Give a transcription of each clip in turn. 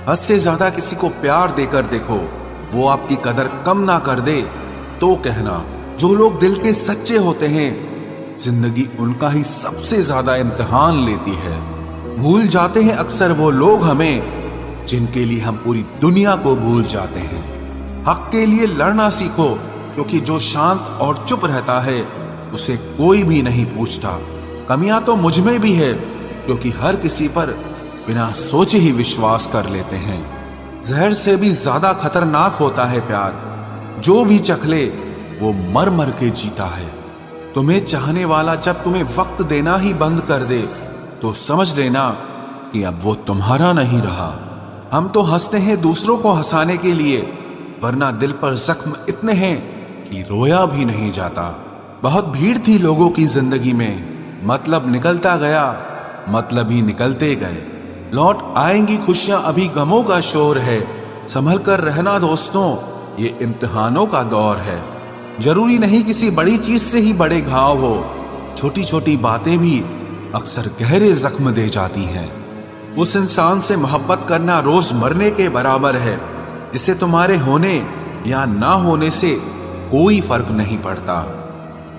हद से ज्यादा किसी को प्यार देकर देखो, वो आपकी कदर कम ना कर दे तो कहना। जो लोग दिल के सच्चे होते हैं, जिंदगी उनका ही सबसे ज्यादा इम्तिहान लेती है। भूल जाते हैं अक्सर वो लोग हमें जिनके लिए हम पूरी दुनिया को भूल जाते हैं। हक के लिए लड़ना सीखो, क्योंकि जो शांत और चुप रहता है उसे कोई भी नहीं पूछता। कमियां तो मुझ में भी है, क्योंकि हर किसी पर बिना सोचे ही विश्वास कर लेते हैं। जहर से भी ज्यादा खतरनाक होता है प्यार, जो भी चख ले वो मर मर के जीता है। तुम्हें चाहने वाला जब तुम्हें वक्त देना ही बंद कर दे तो समझ लेना कि अब वो तुम्हारा नहीं रहा। हम तो हंसते हैं दूसरों को हंसाने के लिए, वरना दिल पर जख्म इतने हैं कि रोया भी नहीं जाता। बहुत भीड़ थी लोगों की जिंदगी में, मतलब निकलता गया, मतलब ही निकलते गए। लौट आएंगी खुशियां, अभी गमों का शोर है। संभल कर रहना दोस्तों, ये इम्तिहानों का दौर है। जरूरी नहीं किसी बड़ी चीज से ही बड़े घाव हो, छोटी छोटी बातें भी अक्सर गहरे जख्म दे जाती हैं। उस इंसान से मोहब्बत करना रोज मरने के बराबर है, जिसे तुम्हारे होने या ना होने से कोई फर्क नहीं पड़ता।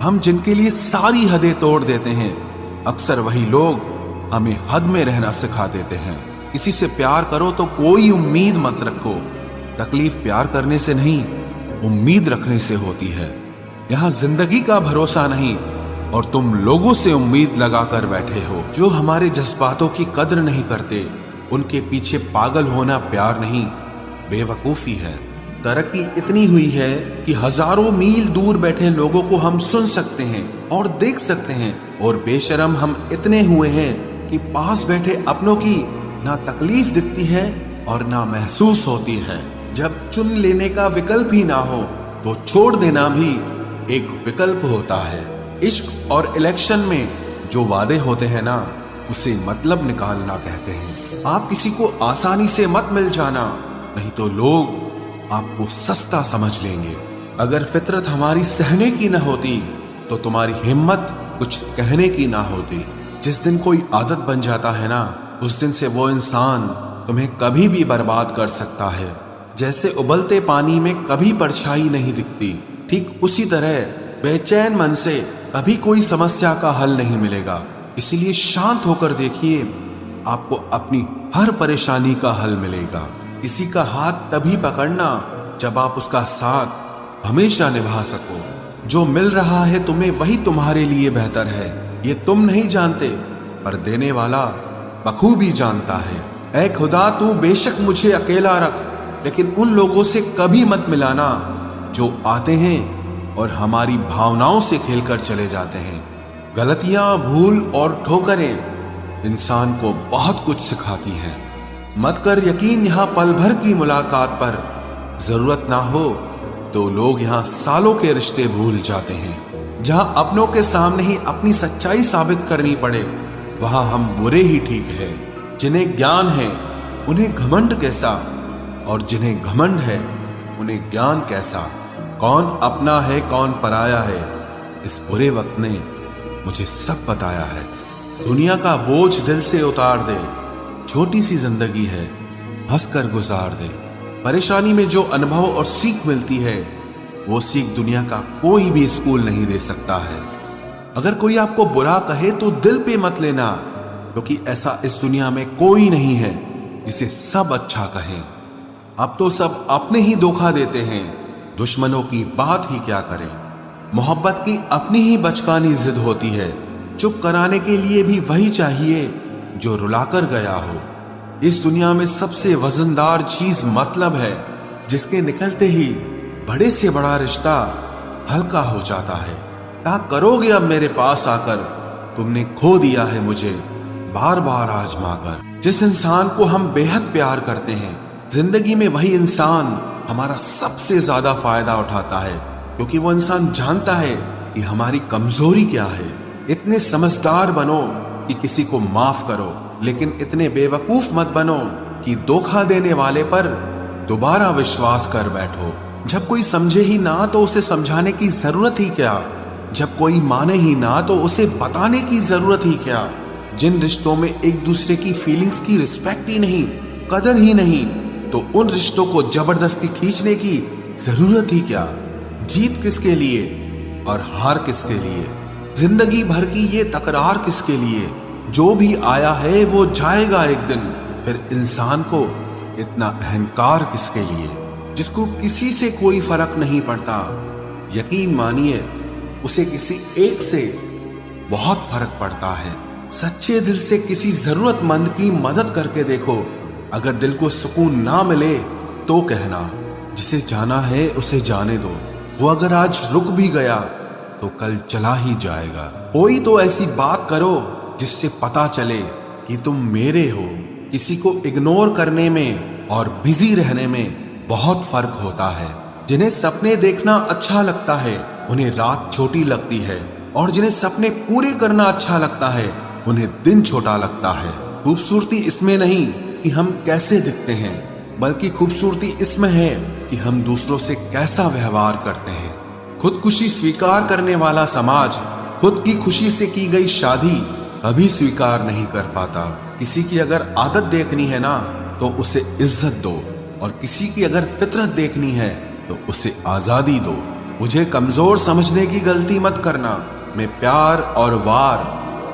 हम जिनके लिए सारी हदें तोड़ देते हैं, अक्सर वही लोग हमें हद में रहना सिखा देते हैं। किसी से प्यार करो तो कोई उम्मीद मत रखो। तकलीफ प्यार करने से नहीं, उम्मीद रखने से होती है। यहाँ जिंदगी का भरोसा नहीं, और तुम लोगों से उम्मीद लगा कर बैठे हो। जो हमारे जज्बातों की कद्र नहीं करते, उनके पीछे पागल होना प्यार नहीं, बेवकूफी है। तरक्की इतनी हुई है कि हजारों मील दूर बैठे लोगों को हम सुन सकते हैं और देख सकते हैं, और बेशरम हम इतने हुए हैं कि पास बैठे अपनों की ना तकलीफ दिखती है और ना महसूस होती है। जब चुन लेने का विकल्प ही ना हो तो छोड़ देना भी एक विकल्प होता है। इश्क और इलेक्शन में जो वादे होते हैं ना, उसे मतलब निकालना कहते हैं। आप किसी को आसानी से मत मिल जाना, नहीं तो लोग आपको सस्ता समझ लेंगे। अगर फितरत हमारी सहने की न होती तो तुम्हारी हिम्मत कुछ कहने की ना होती। जिस दिन कोई आदत बन जाता है ना, उस दिन से वो इंसान तुम्हें कभी भी बर्बाद कर सकता है। जैसे उबलते पानी में कभी परछाई नहीं दिखती, ठीक उसी तरह बेचैन मन से कभी कोई समस्या का हल नहीं मिलेगा। इसीलिए शांत होकर देखिए, आपको अपनी हर परेशानी का हल मिलेगा। किसी का हाथ तभी पकड़ना जब आप उसका साथ हमेशा निभा सको। जो मिल रहा है तुम्हें, वही तुम्हारे लिए बेहतर है। ये तुम नहीं जानते, पर देने वाला बखूबी जानता है। ऐ खुदा, तू बेशक मुझे अकेला रख, लेकिन उन लोगों से कभी मत मिलाना जो आते हैं और हमारी भावनाओं से खेलकर चले जाते हैं। गलतियां, भूल और ठोकरें इंसान को बहुत कुछ सिखाती हैं। मत कर यकीन यहाँ पल भर की मुलाकात पर, जरूरत ना हो तो लोग यहाँ सालों के रिश्ते भूल जाते हैं। जहां अपनों के सामने ही अपनी सच्चाई साबित करनी पड़े, वहां हम बुरे ही ठीक है। जिन्हें ज्ञान है उन्हें घमंड कैसा, और जिन्हें घमंड है उन्हें ज्ञान कैसा। कौन अपना है कौन पराया है, इस बुरे वक्त ने मुझे सब बताया है। दुनिया का बोझ दिल से उतार दे, छोटी सी जिंदगी है, हंसकर गुजार दे। परेशानी में जो अनुभव और सीख मिलती है, वो सीख दुनिया का कोई भी स्कूल नहीं दे सकता है। अगर कोई आपको बुरा कहे तो दिल पे मत लेना, क्योंकि ऐसा इस दुनिया में कोई नहीं है जिसे सब अच्छा कहें। अब तो सब अपने ही धोखा देते हैं, दुश्मनों की बात ही क्या करें। मोहब्बत की अपनी ही बचकानी जिद होती है, चुप कराने के लिए भी वही चाहिए जो रुलाकर गया हो। इस दुनिया में सबसे वजनदार चीज मतलब है, जिसके निकलते ही बड़े से बड़ा रिश्ता हल्का हो जाता है। क्या करोगे अब मेरे पास आकर, तुमने खो दिया है मुझे बार बार आजमा कर। जिस इंसान को हम बेहद प्यार करते हैं, जिंदगी में वही इंसान हमारा सबसे ज्यादा फायदा उठाता है, क्योंकि वो इंसान जानता है कि हमारी कमजोरी क्या है। इतने समझदार बनो कि किसी को माफ करो, लेकिन इतने बेवकूफ मत बनो कि धोखा देने वाले पर दोबारा विश्वास कर बैठो। जब कोई समझे ही ना तो उसे समझाने की जरूरत ही क्या, जब कोई माने ही ना तो उसे बताने की जरूरत ही क्या। जिन रिश्तों में एक दूसरे की फीलिंग्स की रिस्पेक्ट ही नहीं, कदर ही नहीं तो उन रिश्तों को जबरदस्ती खींचने की जरूरत ही क्या? जीत किसके लिए और हार किसके लिए? जिंदगी भर की ये तकरार किसके लिए? जो भी आया है वो जाएगा एक दिन। फिर इंसान को इतना अहंकार किसके लिए, जिसको किसी से कोई फर्क नहीं पड़ता? यकीन मानिए, उसे किसी एक से बहुत फर्क पड़ता है। सच्चे दिल से किसी जरूरतमंद की मदद करके देखो। अगर दिल को सुकून ना मिले तो कहना, जिसे जाना है उसे जाने दो। वो अगर आज रुक भी गया तो कल चला ही जाएगा। कोई तो ऐसी बात करो जिससे पता चले कि तुम मेरे हो। किसी को इग्नोर करने में और बिजी रहने में बहुत फर्क होता है। जिन्हें सपने देखना अच्छा लगता है उन्हें रात छोटी लगती है, और जिन्हें सपने पूरे करना अच्छा लगता है उन्हें दिन छोटा लगता है। खूबसूरती इसमें नहीं कि हम कैसे दिखते हैं, बल्कि खूबसूरती इसमें है कि हम दूसरों से कैसा व्यवहार करते हैं। खुदकुशी स्वीकार करने वाला समाज खुद की खुशी से की गई शादी कभी स्वीकार नहीं कर पाता। किसी की अगर आदत देखनी है ना तो उसे इज्जत दो, और किसी की अगर फितरत देखनी है तो उसे आजादी दो। मुझे कमजोर समझने की गलती मत करना। मैं प्यार और वार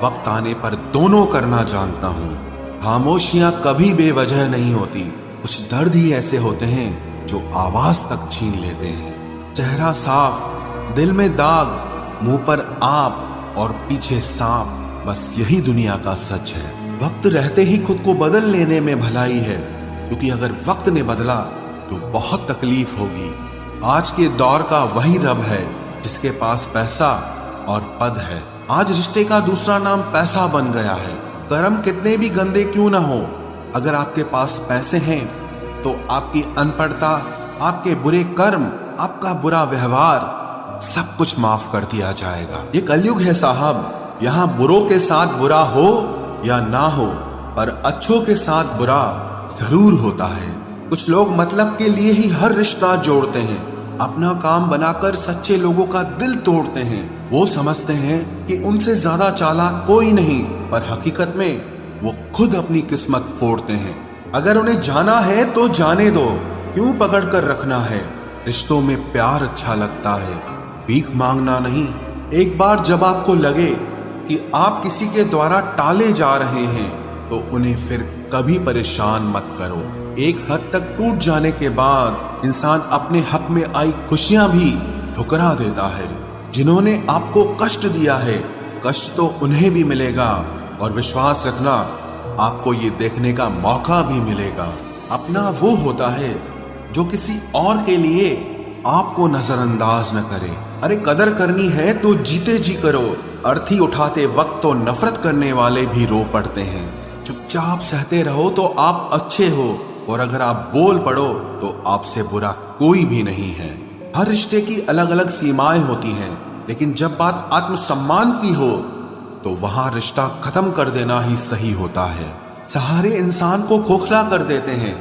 वक्त आने पर दोनों करना जानता हूँ। खामोशियां कभी बेवजह नहीं होती। कुछ दर्द ही ऐसे होते हैं जो आवाज तक छीन लेते हैं। चेहरा साफ, दिल में दाग, मुंह पर आप और पीछे सांप, बस यही दुनिया का सच है। वक्त रहते ही खुद को बदल लेने में भलाई है, क्योंकि अगर वक्त ने बदला तो बहुत तकलीफ होगी। आज के दौर का वही रब है जिसके पास पैसा और पद है। आज रिश्ते का दूसरा नाम पैसा बन गया है। कर्म कितने भी गंदे क्यों ना हो, अगर आपके पास पैसे हैं तो आपकी अनपढ़ता, आपके बुरे कर्म, आपका बुरा व्यवहार सब कुछ माफ कर दिया जाएगा। ये कलयुग है साहब। यहाँ बुरों के साथ बुरा हो या ना हो, पर अच्छों के साथ बुरा जरूर होता है। कुछ लोग मतलब के लिए ही हर रिश्ता जोड़ते हैं। अपना काम बनाकर सच्चे लोगों का दिल तोड़ते हैं। वो समझते हैं कि उनसे ज्यादा चालाक कोई नहीं, पर हकीकत में वो खुद अपनी किस्मत फोड़ते हैं। अगर उन्हें जाना है तो जाने दो, क्यों पकड़ कर रखना है? रिश्तों में प्यार अच्छा लगता है, भीख मांगना नहीं। एक बार जब आपको लगे कि आप किसी के द्वारा टाले जा रहे हैं तो उन्हें फिर कभी परेशान मत करो। एक हद तक टूट जाने के बाद इंसान अपने हक में आई खुशियां भी ठुकरा देता है। जिन्होंने आपको कष्ट दिया है, कष्ट तो उन्हें भी मिलेगा, और विश्वास रखना, आपको ये देखने का मौका भी मिलेगा। अपना वो होता है जो किसी और के लिए आपको नजरअंदाज न करे। अरे कदर करनी है तो जीते जी करो। अर्थी उठाते वक्त तो नफरत करने वाले भी रो पड़ते हैं। चुपचाप सहते रहो तो आप अच्छे हो, और अगर आप बोल पड़ो तो आपसे बुरा कोई भी नहीं है। हर रिश्ते की अलग अलग सीमाएं होती हैं, लेकिन जब बात आत्मसम्मान की हो तो वहां रिश्ता खत्म कर देना ही सही होता है। सहारे इंसान को खोखला कर देते हैं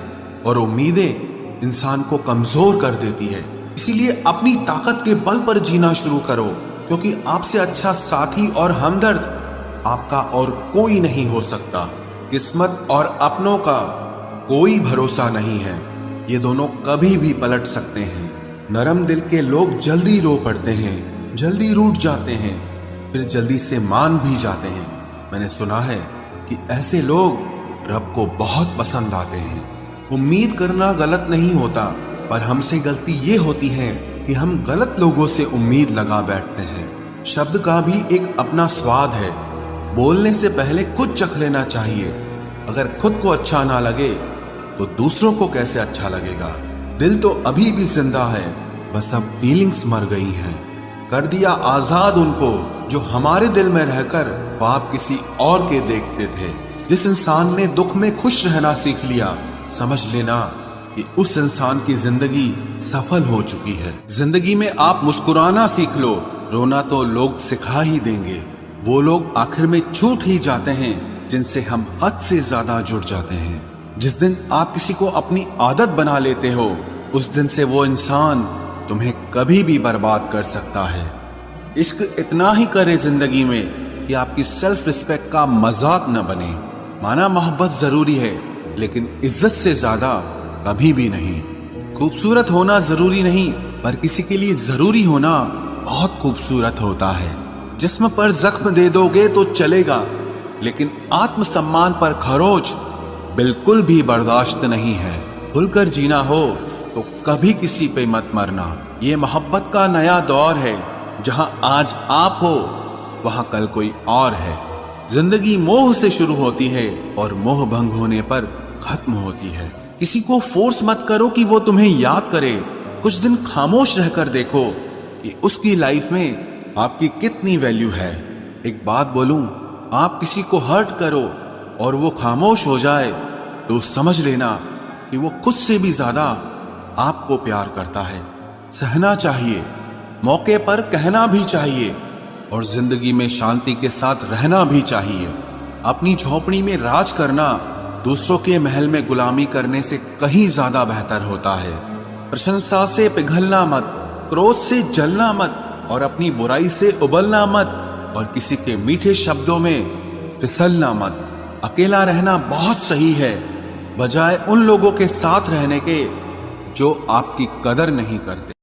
और उम्मीदें इंसान को कमजोर कर देती है। इसीलिए अपनी ताकत के बल पर जीना शुरू करो, क्योंकि आपसे अच्छा साथी और हमदर्द आपका और कोई नहीं हो सकता। किस्मत और अपनों का कोई भरोसा नहीं है, ये दोनों कभी भी पलट सकते हैं। नरम दिल के लोग जल्दी रो पड़ते हैं, जल्दी रूठ जाते हैं, फिर जल्दी से मान भी जाते हैं। मैंने सुना है कि ऐसे लोग रब को बहुत पसंद आते हैं। उम्मीद करना गलत नहीं होता, पर हमसे गलती ये होती है कि हम गलत लोगों से उम्मीद लगा बैठते हैं। शब्द का भी एक अपना स्वाद है। बोलने से पहले खुद चख लेना चाहिए। अगर खुद को अच्छा ना लगे तो दूसरों को कैसे अच्छा लगेगा? दिल तो अभी भी जिंदा है, बस अब फीलिंग्स मर गई हैं। कर दिया आजाद उनको जो हमारे दिल में रहकर ख्वाब किसी और के देखते थे। जिस इंसान ने दुख में खुश रहना सीख लिया, समझ लेना कि उस इंसान की जिंदगी सफल हो चुकी है। जिंदगी में आप मुस्कुराना सीख लो, रोना तो लोग सिखा ही देंगे। वो लोग आखिर में छूट ही जाते हैं जिनसे हम हद से ज्यादा जुड़ जाते हैं। जिस दिन आप किसी को अपनी आदत बना लेते हो, उस दिन से वो इंसान तुम्हें कभी भी बर्बाद कर सकता है। इश्क इतना ही करे जिंदगी में कि आपकी सेल्फ रिस्पेक्ट का मजाक न बने। माना मोहब्बत जरूरी है, लेकिन इज्जत से ज्यादा कभी भी नहीं। खूबसूरत होना जरूरी नहीं, पर किसी के लिए जरूरी होना बहुत खूबसूरत होता है। जिस्म पर जख्म दे दोगे तो चलेगा, लेकिन आत्मसम्मान पर खरोच बिल्कुल भी बर्दाश्त नहीं है। खुलकर जीना हो तो कभी किसी पे मत मरना। ये मोहब्बत का नया दौर है, जहां आज आप हो वहां कल कोई और है। जिंदगी मोह से शुरू होती है और मोह भंग होने पर खत्म होती है। किसी को फोर्स मत करो कि वो तुम्हें याद करे। कुछ दिन खामोश रहकर देखो कि उसकी लाइफ में आपकी कितनी वैल्यू है। एक बात बोलूं, आप किसी को हर्ट करो और वो खामोश हो जाए तो समझ लेना कि वो खुद से भी ज्यादा आपको प्यार करता है। सहना चाहिए, मौके पर कहना भी चाहिए और जिंदगी में शांति के साथ रहना भी चाहिए। अपनी झोपड़ी में राज करना दूसरों के महल में गुलामी करने से कहीं ज्यादा बेहतर होता है। प्रशंसा से पिघलना मत, क्रोध से जलना मत और अपनी बुराई से उबलना मत और किसी के मीठे शब्दों में फिसलना मत। अकेला रहना बहुत सही है, बजाय उन लोगों के साथ रहने के जो आपकी कदर नहीं करते।